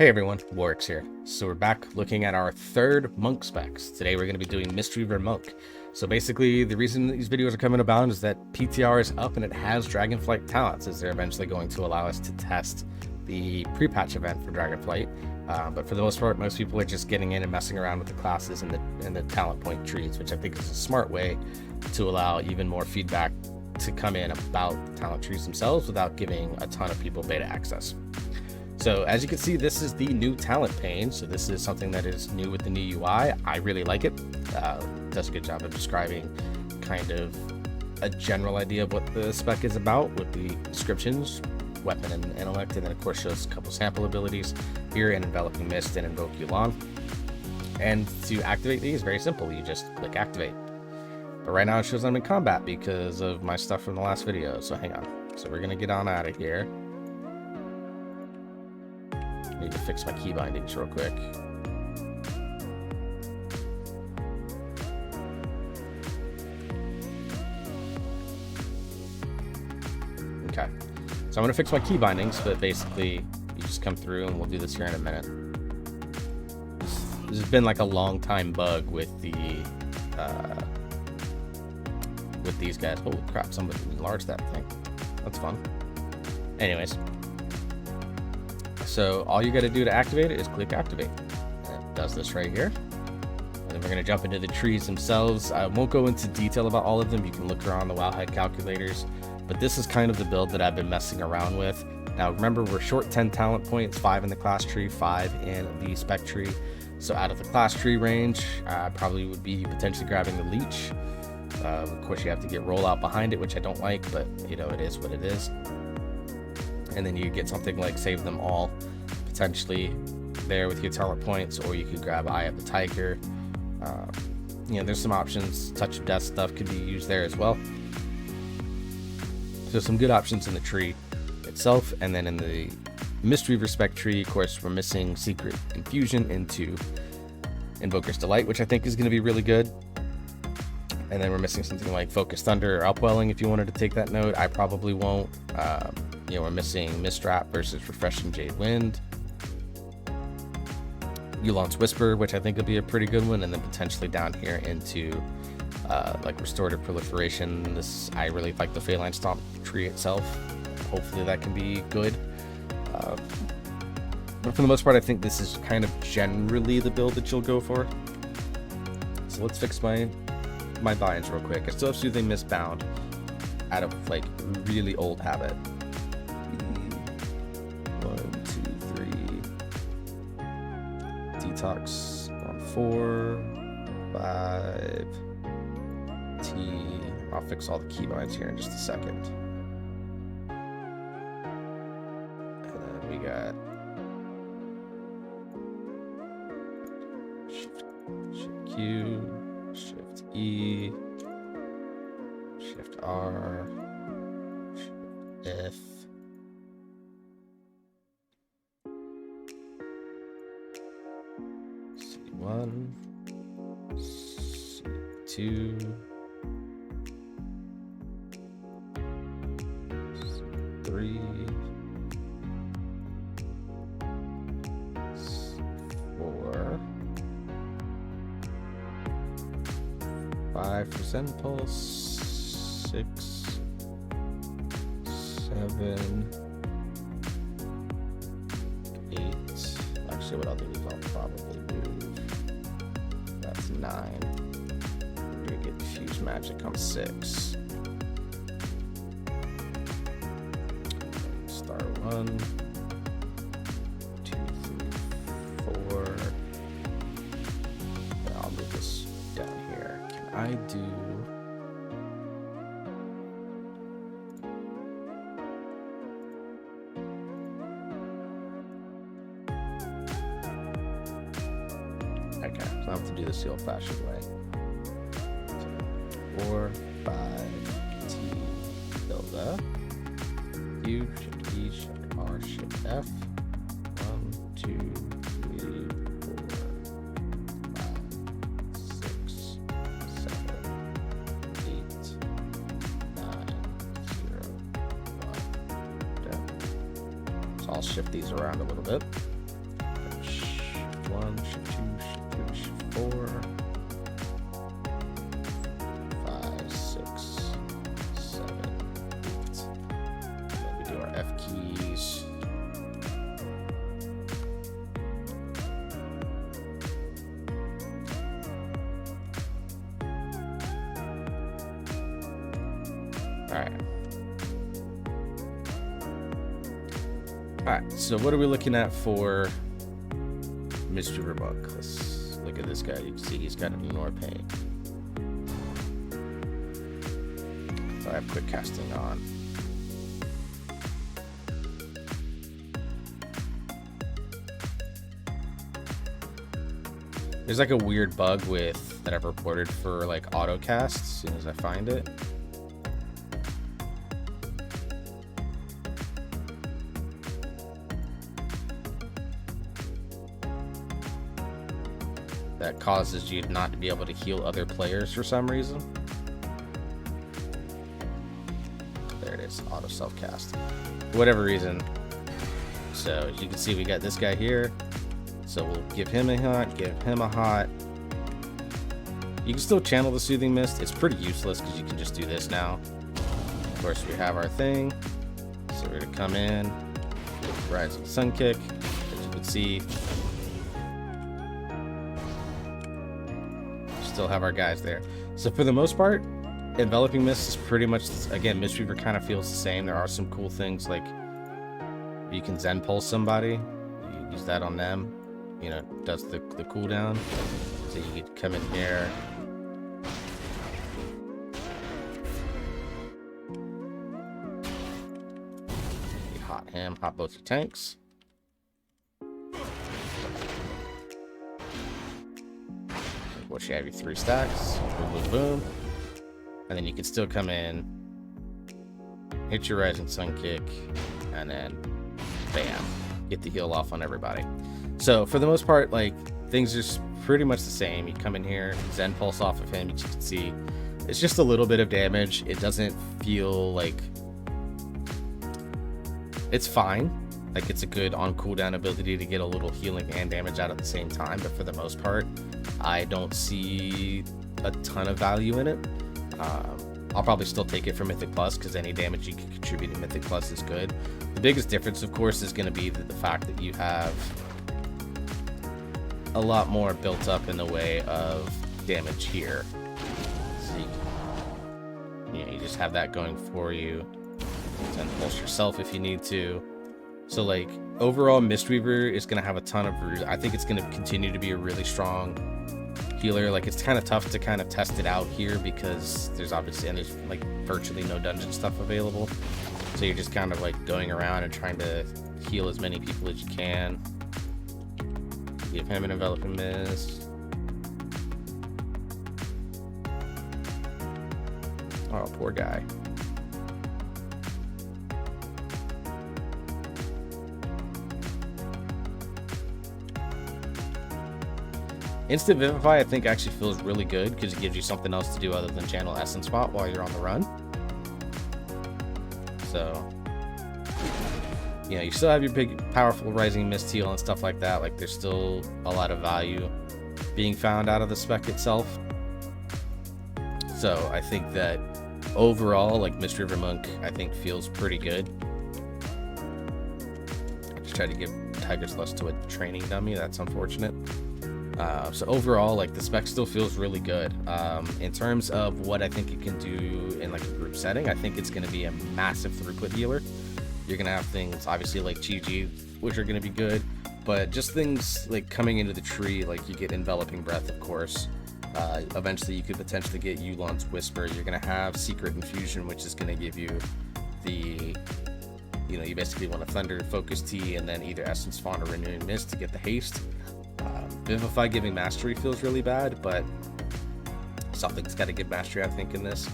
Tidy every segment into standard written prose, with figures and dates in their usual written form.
Hey everyone, Warwick's here. So we're back looking at our third monk specs. Today we're going to be doing Mistweaver Monk. So basically the reason these videos are coming about is that PTR is up and it has Dragonflight talents, as they're eventually going to allow us to test the pre-patch event for Dragonflight. But for the most part, most people are just getting in and messing around with the classes and the talent point trees, which I think is a smart way to allow even more feedback to come in about the talent trees themselves without giving a ton of people beta access. So as you can see, this is the new talent pane. So this is something that is new with the new UI. I really like it. It does a good job of describing kind of a general idea of what the spec is about with the descriptions, weapon and intellect, and then of course shows a couple sample abilities here in Enveloping Mist and Invoke Yu'lon. And to activate these, very simple. You just click activate. But right now it shows I'm in combat because of my stuff from the last video. So hang on. So we're gonna get on out of here. I need to fix my key bindings real quick. Okay, so I'm gonna fix my key bindings, but basically you just come through and we'll do this here in a minute. This has been like a long time bug with the with these guys. Holy crap, somebody enlarged that thing. That's fun. Anyways. So all you got to do to activate it is click activate. And it does this right here. And then we're going to jump into the trees themselves. I won't go into detail about all of them. You can look around the Wowhead calculators. But this is kind of the build that I've been messing around with. Now remember, we're short 10 talent points, 5 in the class tree, 5 in the spec tree. So out of the class tree range, I probably would be potentially grabbing the leech. Of course, you have to get rollout behind it, which I don't like, but you know, it is what it is. And then you get something like Save Them All potentially there with your talent points, or you could grab Eye of the Tiger. You know, there's some options. Touch of Death stuff could be used there as well. So some good options in the tree itself. And then in the Mistweaver spec tree, of course, we're missing Secret Infusion into Invoker's Delight, which I think is going to be really good. And then we're missing something like Focus Thunder or Upwelling if you wanted to take that note. I probably won't. You know, we're missing Mistrap versus Refreshing Jade Wind, Yu'lon's Whisper, which I think will be a pretty good one, and then potentially down here into like Restorative Proliferation. I really like the Feline Stomp tree itself. Hopefully that can be good. But for the most part, I think this is kind of generally the build that you'll go for. So let's fix my binds real quick. I still have Soothing Mist bound out of like really old habit. 1, 2, 3. Detox on 4, 5. T. I'll fix all the keybinds here in just a second. And then we got Shift Q, Shift E, Shift R, Shift F. C1, C2, C3, C4, 5 for Zen Pulse, 6, 7, 8. Actually, what I'll do is I'll probably move. That's 9. We're gonna get Diffuse Magic on 6. Star 1, 2, 3, 4. And I'll move this down here. Can I do? Okay, so I have to do this the old-fashioned way. So 4, 5, T, tilde, U, Shift E, Shift R, Shift F. 1, 2, 3, 4, 5, 6, 7, 8, 9, 0, 1. Okay. So I'll shift these around a little bit. Alright. Alright, so what are we looking at for Mistweaver Monk? Let's look at this guy. You can see he's got an ignore pain. So I have quick casting on. There's like a weird bug with that I've reported for like auto cast as soon as I find it. That causes you not to be able to heal other players for some reason. There it is, auto self cast. For whatever reason. So as you can see, we got this guy here. So we'll give him a hot, give him a hot. You can still channel the Soothing Mist. It's pretty useless because you can just do this now. Of course, we have our thing. So we're gonna come in, Rising Sun Kick. As you can see, still have our guys there. So for the most part, Enveloping Mist is pretty much, again, Mistweaver kind of feels the same. There are some cool things like you can Zen Pulse somebody. You use that on them. You know, does the cooldown. So you could come in here. You hot him, hot both your tanks. Once you have your 3 stacks, boom, boom, boom. And then you can still come in, hit your Rising Sun Kick, and then bam, get the heal off on everybody. So for the most part, like, things are pretty much the same. You come in here, Zen Pulse off of him, as you can see. It's just a little bit of damage. It doesn't feel like... It's fine. Like, it's a good on cooldown ability to get a little healing and damage out at the same time. But for the most part, I don't see a ton of value in it. I'll probably still take it for Mythic Plus because any damage you can contribute to Mythic Plus is good. The biggest difference, of course, is going to be the fact that you have a lot more built up in the way of damage here. So you just have that going for you. And pulse yourself if you need to. So like overall, Mistweaver is going to have a ton of I think it's going to continue to be a really strong healer. Like, it's kind of tough to kind of test it out here because there's obviously, and there's like virtually no dungeon stuff available. So you're just kind of like going around and trying to heal as many people as you can. Give him an Enveloping Mist. Oh, poor guy. Instant Vivify, I think, actually feels really good because it gives you something else to do other than channel Essence Spot while you're on the run. So, you know, you still have your big, powerful Rising Mist heal and stuff like that. Like, there's still a lot of value being found out of the spec itself. So, I think that overall, like, Mistweaver Monk, I think, feels pretty good. I just tried to give Tiger's Lust to a training dummy. That's unfortunate. So overall, like, the spec still feels really good. In terms of what I think it can do in like a group setting, I think it's going to be a massive throughput healer. You're going to have things obviously like GG, which are going to be good, but just things like coming into the tree, like you get Enveloping Breath, of course. Eventually you could potentially get Yulon's Whisper. You're going to have Secret Infusion, which is going to give you the, you know, you basically want a Thunder Focus Tea and then either Essence Fawn or Renewing Mist to get the haste. Vivify giving Mastery feels really bad, but something's got to give Mastery, I think, in this.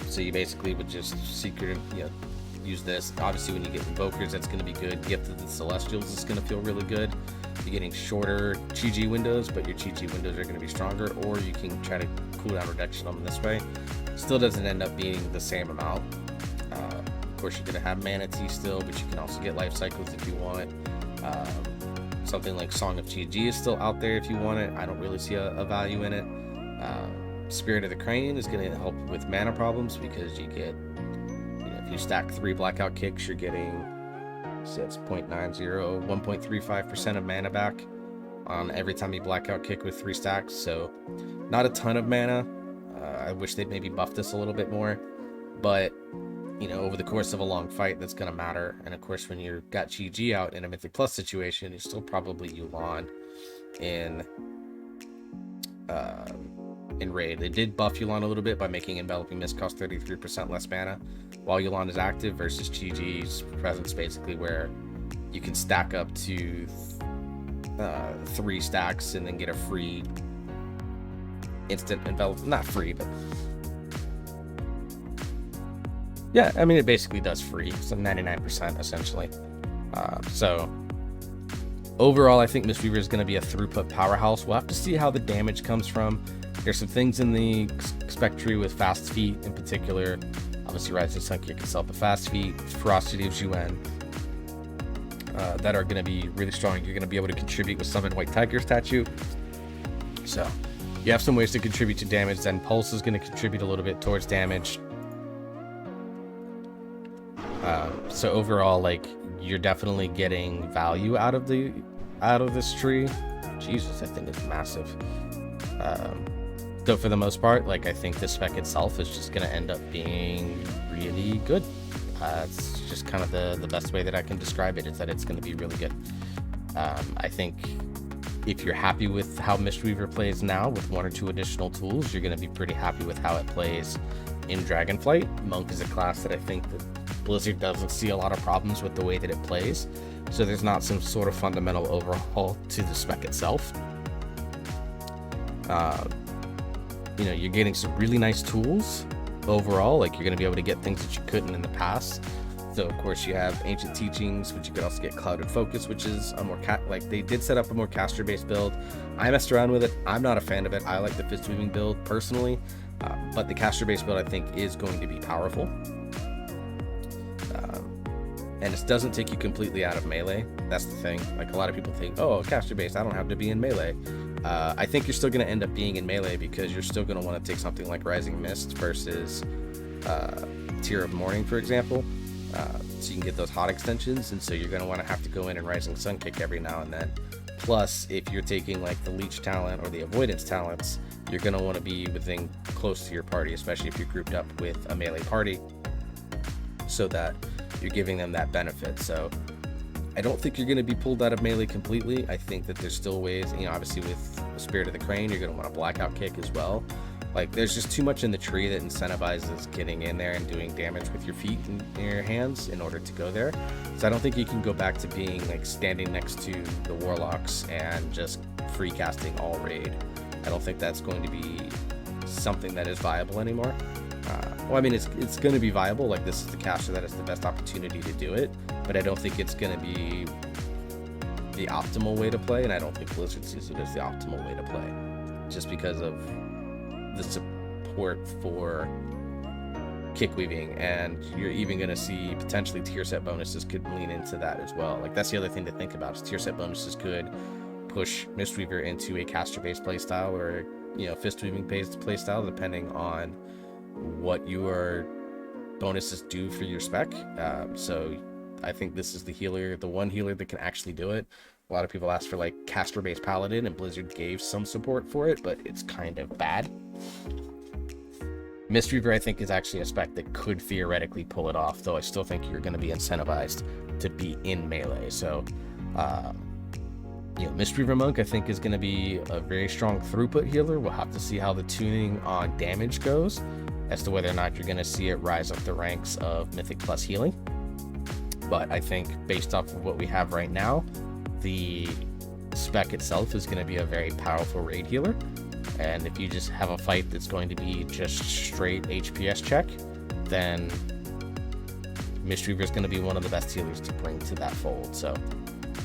So you basically would just Secret, you know, use this. Obviously, when you get Invokers, that's going to be good. Gift of the Celestials is going to feel really good. You're getting shorter GG windows, but your GG windows are going to be stronger, or you can try to cooldown reduction on them this way. Still doesn't end up being the same amount. Of course, you're going to have Mana Tea still, but you can also get Life Cycles if you want. Something like Song of GG is still out there if you want it. I don't really see a value in it. Spirit of the Crane is going to help with mana problems because you get, you know, if you stack 3 Blackout Kicks, you're getting, so it's 0.90, 1.35% of mana back on every time you Blackout Kick with 3 stacks. So not a ton of mana. I wish they'd maybe buff this a little bit more, but you know, over the course of a long fight, that's going to matter. And of course, when you've got GG out in a Mythic Plus situation, you're still probably Yu'lon in Raid. They did buff Yu'lon a little bit by making Enveloping Mist cost 33% less mana while Yu'lon is active, versus GG's presence, basically, where you can stack up to 3 stacks and then get a free instant envelop. Not free, but yeah, I mean, it basically does free, so 99% essentially. So overall, I think Mistweaver is going to be a throughput powerhouse. We'll have to see how the damage comes from. There's some things in the spec tree with fast feet in particular. Obviously, Rising Sun Kick itself a fast feat, Ferocity of Zhuan, that are going to be really strong. You're going to be able to contribute with Summon White Tiger statue. So you have some ways to contribute to damage. Then Pulse is going to contribute a little bit towards damage. So overall, like, you're definitely getting value out of this tree. Jesus, that thing is massive. Though for the most part, like, I think the spec itself is just going to end up being really good. It's just kind of the best way that I can describe it, is that it's going to be really good. I think if you're happy with how Mistweaver plays now with 1 or 2 additional tools, you're going to be pretty happy with how it plays in Dragonflight. Monk is a class that I think that Blizzard doesn't see a lot of problems with the way that it plays, so there's not some sort of fundamental overhaul to the spec itself. You know, you're getting some really nice tools overall. Like, you're going to be able to get things that you couldn't in the past. So of course you have Ancient Teachings, but you could also get Clouded Focus, which is a more like, they did set up a more caster based build. I messed around with it. I'm not a fan of it. I like the Fist Weaving build personally, but the caster based build I think is going to be powerful. And it doesn't take you completely out of melee. That's the thing. Like, a lot of people think, oh, caster base, I don't have to be in melee. I think you're still going to end up being in melee, because you're still going to want to take something like Rising Mist versus Tear of Morning, for example. So you can get those hot extensions, and so you're going to want to have to go in and Rising Sun Kick every now and then. Plus, if you're taking like the Leech talent or the Avoidance talents, you're going to want to be within close to your party, especially if you're grouped up with a melee party, so that you're giving them that benefit. So I don't think you're going to be pulled out of melee completely. I think that there's still ways, you know, obviously with Spirit of the Crane, you're going to want a Blackout Kick as well. Like, there's just too much in the tree that incentivizes getting in there and doing damage with your feet and your hands in order to go there. So I don't think you can go back to being like standing next to the Warlocks and just free casting all raid. I don't think that's going to be something that is viable anymore. Well, I mean, it's going to be viable. Like, this is the caster that has the best opportunity to do it, but I don't think it's going to be the optimal way to play, and I don't think Blizzard sees it as the optimal way to play, just because of the support for kick weaving, and you're even going to see potentially tier set bonuses could lean into that as well. Like, that's the other thing to think about, is tier set bonuses could push Mistweaver into a caster based playstyle, or, you know, fist weaving based playstyle, depending on what your bonuses do for your spec. So I think this is the one healer that can actually do it. A lot of people ask for like caster based paladin, and Blizzard gave some support for it, but it's kind of bad. Mistweaver, I think, is actually a spec that could theoretically pull it off, though I still think you're going to be incentivized to be in melee. So you know, Mistweaver Monk, I think, is going to be a very strong throughput healer. We'll have to see how the tuning on damage goes, as to whether or not you're going to see it rise up the ranks of Mythic Plus healing. But I think, based off of what we have right now, the spec itself is going to be a very powerful raid healer. And if you just have a fight that's going to be just straight HPS check, then Mistweaver is going to be one of the best healers to bring to that fold. So,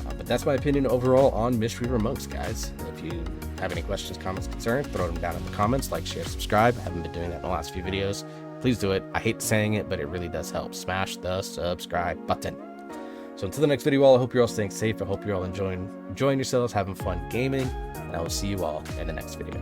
but that's my opinion overall on Mistweaver Monks, guys. If you have any questions, comments, concerns, throw them down in the comments. Like, share, subscribe. I haven't been doing that in the last few videos. Please do it. I hate saying it, but it really does help. Smash the subscribe button. So until the next video, all, I hope you're all staying safe. I hope you're all enjoying yourselves, having fun gaming, and I will see you all in the next video.